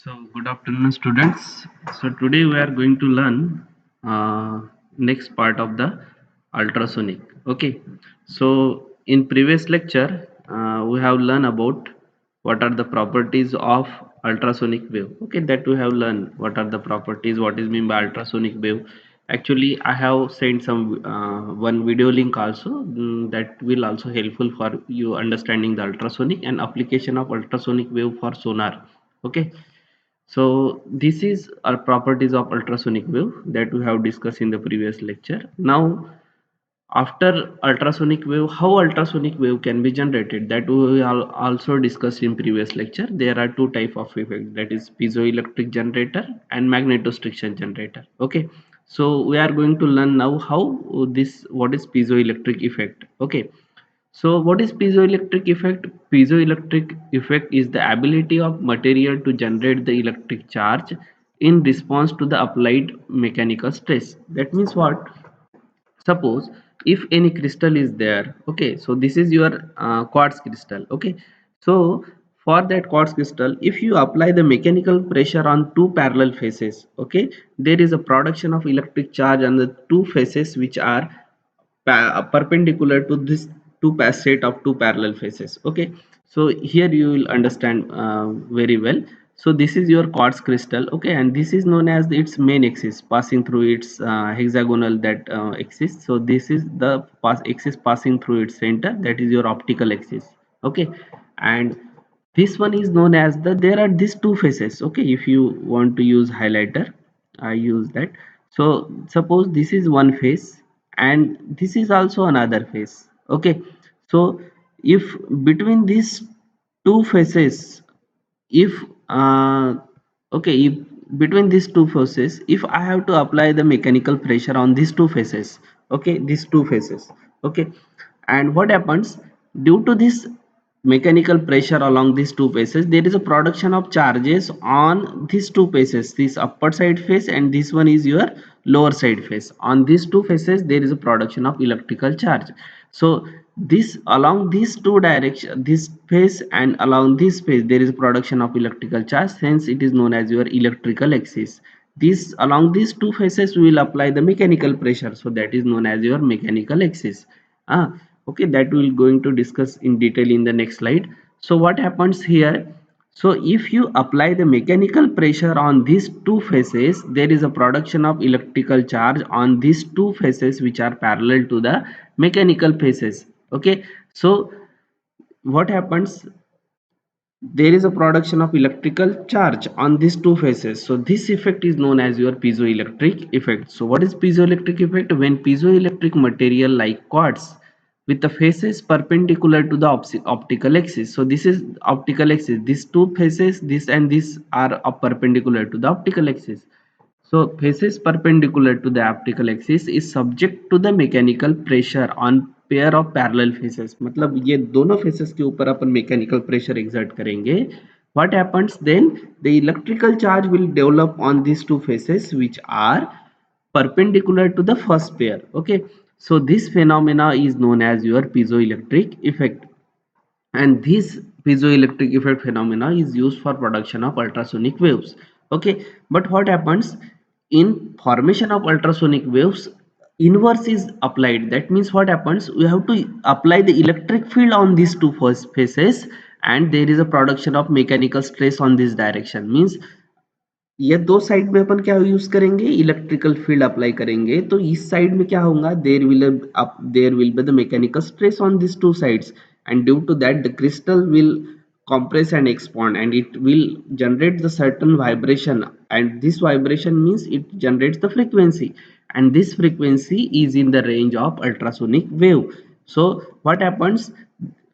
So, good afternoon, students. So, today we are going to learn next part of the ultrasonic. Okay. So, in previous lecture, we have learned about what are the properties of ultrasonic wave. Okay, that we have learned what are the properties, what is mean by ultrasonic wave. Actually, I have sent some one video link also that will also helpful for you understanding the ultrasonic and application of ultrasonic wave for sonar. Okay, so this is our properties of ultrasonic wave that we have discussed in the previous lecture. Now, after ultrasonic wave, how ultrasonic wave can be generated, that we also discussed in previous lecture. There are two type of effects, that is piezoelectric generator and magnetostriction generator. Okay, so we are going to learn now how what is piezoelectric effect. Okay, so what is piezoelectric effect? Piezoelectric effect is the ability of material to generate the electric charge in response to the applied mechanical stress. That means what? Suppose if any crystal is there, okay, so this is your quartz crystal, okay. So for that quartz crystal, if you apply the mechanical pressure on two parallel faces, okay, there is a production of electric charge on the two faces which are perpendicular to this set of two parallel faces. Okay, so here you will understand very well. So this is your quartz crystal, okay, and this is known as its main axis passing through its hexagonal that axis. So this is the axis passing through its center, that is your optical axis. Okay, and this one is known as there are these two faces. Okay, if you want to use highlighter, I use that. So suppose this is one face and this is also another face. Okay, so if between these two faces, if okay, if between these two faces, if I have to apply the mechanical pressure on these two faces, okay, these two faces, okay, and what happens due to this mechanical pressure along these two faces, there is a production of charges on these two faces, this upper side face and this one is your lower side face. On these two faces there is a production of electrical charge. So this along these two direction, this face and along this face, there is production of electrical charge, hence it is known as your electrical axis. This along these two faces we will apply the mechanical pressure, so that is known as your mechanical axis. ah okay, that we will going to discuss in detail in the next slide. So what happens here? So if you apply the mechanical pressure on these two faces, there is a production of electrical charge on these two faces which are parallel to the mechanical faces. Okay, so what happens? There is a production of electrical charge on these two faces. So this effect is known as your piezoelectric effect. So what is piezoelectric effect? When piezoelectric material like quartz with the faces perpendicular to the optical axis. So this is optical axis. These two faces, this and this, are perpendicular to the optical axis. So faces perpendicular to the optical axis is subject to the mechanical pressure on pair of parallel faces. मतलब ये दोनों faces के ऊपर अपन mechanical pressure exert करेंगे. What happens then? The electrical charge will develop on these two faces which are perpendicular to the first pair. Okay, so this phenomena is known as your piezoelectric effect, and this piezoelectric effect phenomena is used for production of ultrasonic waves. Okay, but what happens in formation of ultrasonic waves? Inverse is applied. That means what happens, we have to apply the electric field on these two first faces and there is a production of mechanical stress on this direction. Means ये दो side में अपन क्या use करेंगे, electrical field apply करेंगे, तो इस side में क्या होगा, there will be the mechanical stress on this two sides, and due to that the crystal will compress and expand and it will generate the certain vibration, and this vibration means it generates the frequency, and this frequency is in the range of ultrasonic wave. So what happens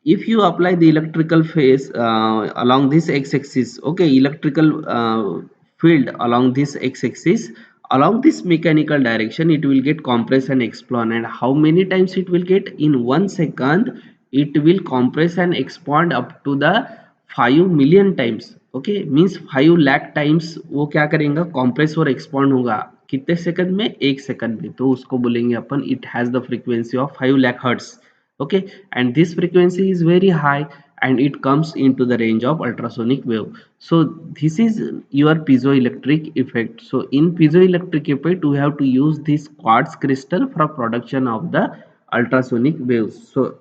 if you apply the electrical phase along this x-axis? Okay, electrical field along this x-axis, along this mechanical direction, it will get compress and expand, and how many times it will get? In 1 second it will compress and expand up to the 5 million times. Okay, means 5 lakh times वो क्या करेगा, compress और expand होगा कितने second में? 1 second में. तो उसको बोलेंगे अपन it has the frequency of 5 lakh hertz. Okay, and this frequency is very high, and it comes into the range of ultrasonic wave. So this is your piezoelectric effect. So in piezoelectric effect we have to use this quartz crystal for production of the ultrasonic waves. So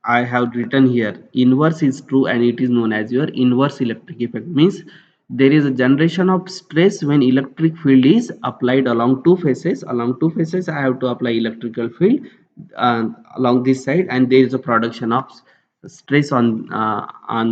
I have written here inverse is true, and it is known as your inverse electric effect. Means there is a generation of stress when electric field is applied along two faces. Along two faces I have to apply electrical field along this side, and there is a production of stress on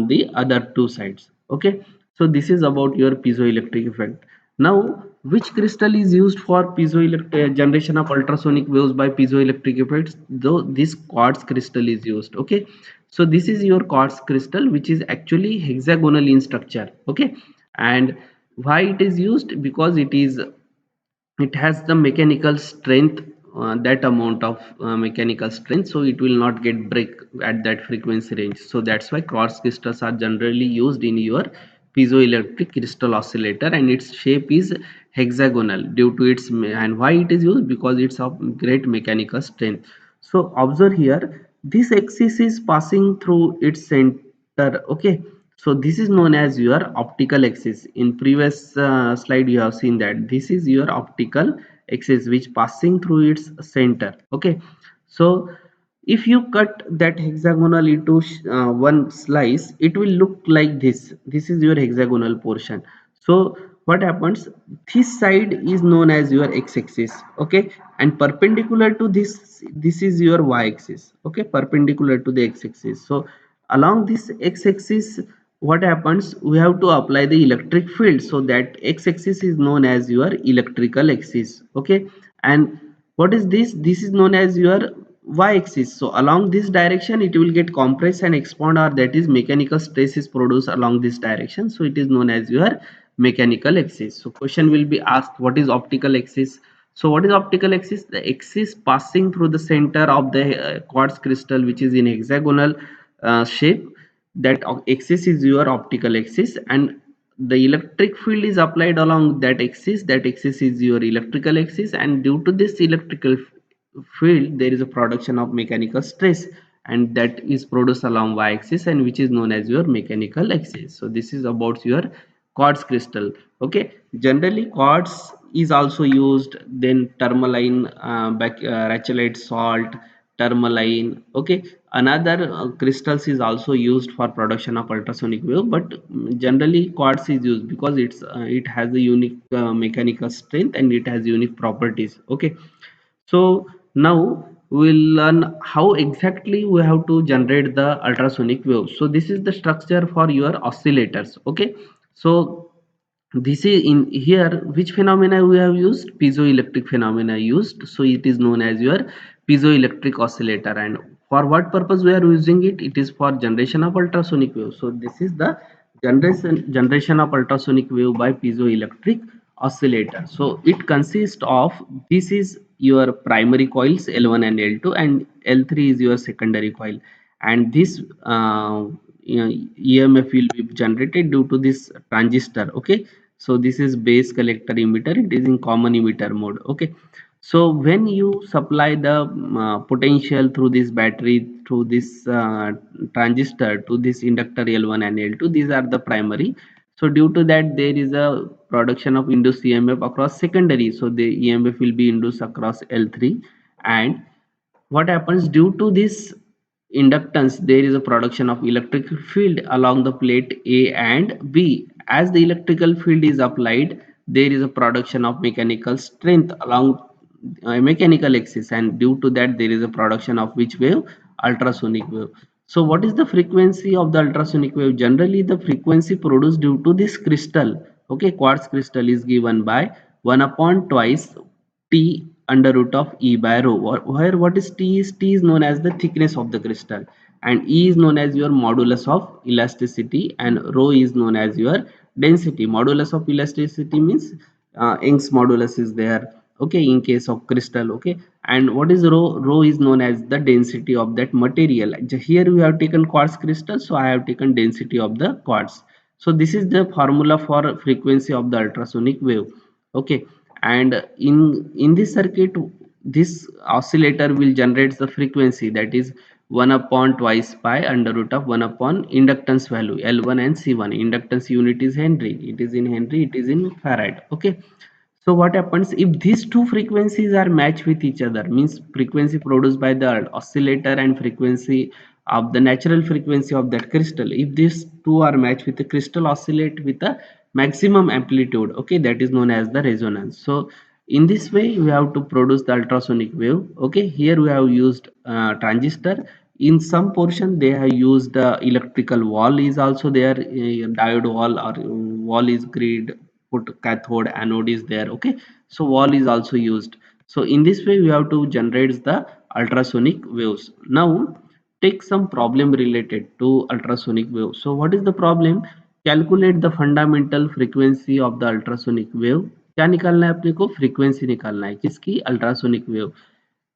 the other two sides. Okay, so this is about your piezoelectric effect. Now, which crystal is used for piezoelectric generation of ultrasonic waves by piezoelectric effects? Though this quartz crystal is used. Okay, so this is your quartz crystal, which is actually hexagonal in structure. Okay, and why it is used? Because it has the mechanical strength, that amount of mechanical strength, so it will not get break at that frequency range. So that's why quartz crystals are generally used in your piezoelectric crystal oscillator, and its shape is hexagonal due to its and why it is used? Because it's of great mechanical strength. So observe here, this axis is passing through its center. Okay, so this is known as your optical axis. In previous slide you have seen that this is your optical axis which passing through its center. Okay, so if you cut that hexagonal into one slice, it will look like this. This is your hexagonal portion. So what happens? This side is known as your x-axis. Okay, and perpendicular to this is your y-axis. Okay, perpendicular to the x-axis. So along this x-axis, what happens? We have to apply the electric field. So that x-axis is known as your electrical axis. Okay, and what is this? This is known as your y-axis. So along this direction it will get compressed and expand, or that is mechanical stress is produced along this direction, so it is known as your mechanical axis. So question will be asked, what is optical axis? So what is optical axis? The axis passing through the center of the quartz crystal, which is in hexagonal shape. That axis is your optical axis, and the electric field is applied along that axis. That axis is your electrical axis, and due to this electrical field there is a production of mechanical stress, and that is produced along y-axis, and which is known as your mechanical axis. So this is about your quartz crystal. Okay, generally quartz is also used, then tourmaline, rachelite salt, tourmaline. Okay, another crystals is also used for production of ultrasonic wave, but generally quartz is used because it has a unique mechanical strength, and it has unique properties. Okay, so now we'll learn how exactly we have to generate the ultrasonic wave. So this is the structure for your oscillators. Okay, so this is in here, which phenomena we have used? Piezoelectric phenomena used. So it is known as your piezoelectric oscillator. And for what purpose we are using it? It is for generation of ultrasonic wave. So this is the generation of ultrasonic wave by piezoelectric oscillator. So it consists of, this is your primary coils L1 and L2, and L3 is your secondary coil, and this EMF will be generated due to this transistor. Okay, so this is base collector emitter, it is in common emitter mode. Okay, so when you supply the potential through this battery, through this transistor to this inductor L1 and L2, these are the primary. So due to that there is a production of induced EMF across secondary, so the EMF will be induced across L3. And what happens? Due to this inductance there is a production of electric field along the plate A and B. As the electrical field is applied, there is a production of mechanical strength along mechanical axis, and due to that there is a production of which wave? Ultrasonic wave. So what is the frequency of the ultrasonic wave? Generally the frequency produced due to this crystal, okay, quartz crystal, is given by 1 upon twice T under root of E by rho. Where what is T is? T is known as the thickness of the crystal, and E is known as your modulus of elasticity, and rho is known as your density. Modulus of elasticity means Young's modulus is there. Okay, in case of crystal. Okay, and what is rho? Rho is known as the density of that material. Here we have taken quartz crystal, so I have taken density of the quartz. So this is the formula for frequency of the ultrasonic wave. Okay, and in this circuit this oscillator will generate the frequency, that is 1 upon twice pi under root of 1 upon inductance value L1 and C1. Inductance unit is Henry. It is in Henry, it is in Farad. Okay. So what happens if these two frequencies are matched with each other, means frequency produced by the oscillator and frequency of the natural frequency of that crystal. If these two are matched with the crystal oscillate with a maximum amplitude, okay, that is known as the resonance. So in this way we have to produce the ultrasonic wave. Okay, here we have used transistor. In some portion they have used electrical wall is also there, diode wall or wall is grid, put cathode anode is there. Okay, so wall is also used. So in this way we have to generate the ultrasonic waves. Now take some problem related to ultrasonic wave. So what is the problem? Calculate the fundamental frequency of the ultrasonic wave. क्या निकालना है अपने को? Frequency निकालना है किसकी? Ultrasonic wave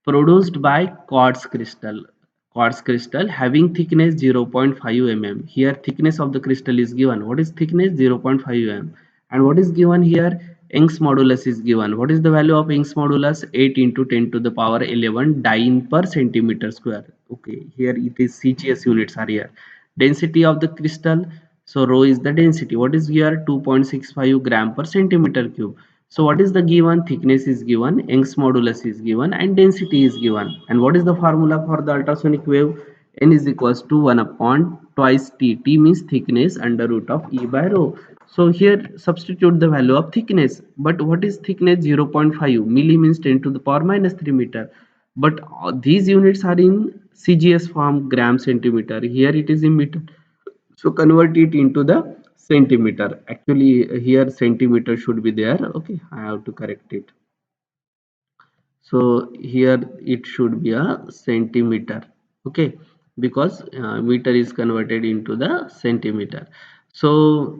produced by quartz crystal having thickness 0.5 mm. Here thickness of the crystal is given. What is thickness? 0.5 mm. And what is given here? Young's modulus is given. What is the value of Young's modulus? 8 into 10 to the power 11 dyne per centimeter square. Okay, here it is CGS units are here. Density of the crystal, so rho is the density. What is here? 2.65 gram per centimeter cube. So what is the given? Thickness is given, Young's modulus is given, and density is given. And what is the formula for the ultrasonic wave? N is equals to 1 upon twice T. T means thickness under root of E by rho. So here substitute the value of thickness. But what is thickness? 0.5. Milli means 10 to the power minus 3 meter. But these units are in CGS form, gram centimeter. Here it is in meter. So convert it into the centimeter. Actually here centimeter should be there. Okay, I have to correct it. So here it should be a centimeter. Okay, because meter is converted into the centimeter. So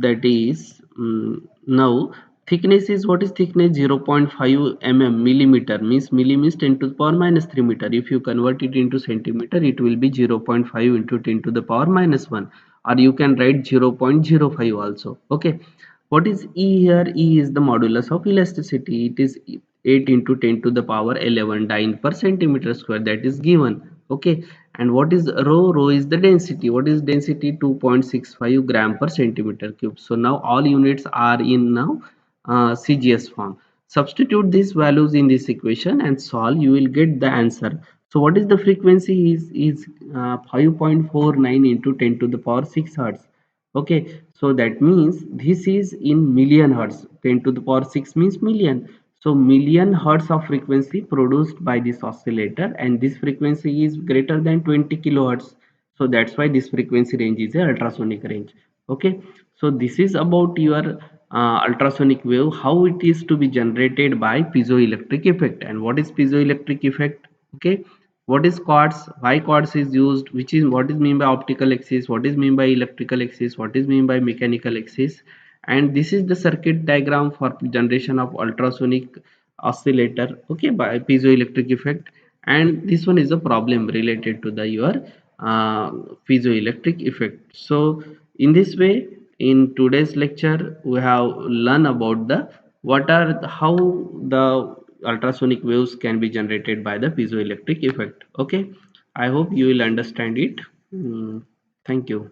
that is now thickness is, what is thickness? 0.5 mm. Millimeter means, milli means 10 to the power minus 3 meter. If you convert it into centimeter, it will be 0.5 into 10 to the power minus 1, or you can write 0.05 also. Okay, what is E here? E is the modulus of elasticity. It is 8 into 10 to the power 11 dyne per centimeter square, that is given. Okay, and what is rho? Rho is the density. What is density? 2.65 gram per centimeter cube. So now all units are in now CGS form. Substitute these values in this equation and solve, you will get the answer. So what is the frequency? Is 5.49 into 10 to the power 6 hertz. Okay, so that means this is in million hertz. 10 to the power 6 means million. So million hertz of frequency produced by this oscillator, and this frequency is greater than 20 kilohertz. So that's why this frequency range is a ultrasonic range. Okay, so this is about your ultrasonic wave, how it is to be generated by piezoelectric effect. And what is piezoelectric effect? Okay, what is quartz? Why quartz is used? Which is, what is mean by optical axis? What is mean by electrical axis? What is mean by mechanical axis? And this is the circuit diagram for generation of ultrasonic oscillator, okay, by piezoelectric effect. And this one is a problem related to the your uh, piezoelectric effect. So in this way, in today's lecture we have learned about the what are how the ultrasonic waves can be generated by the piezoelectric effect. Okay, I hope you will understand it. Thank you.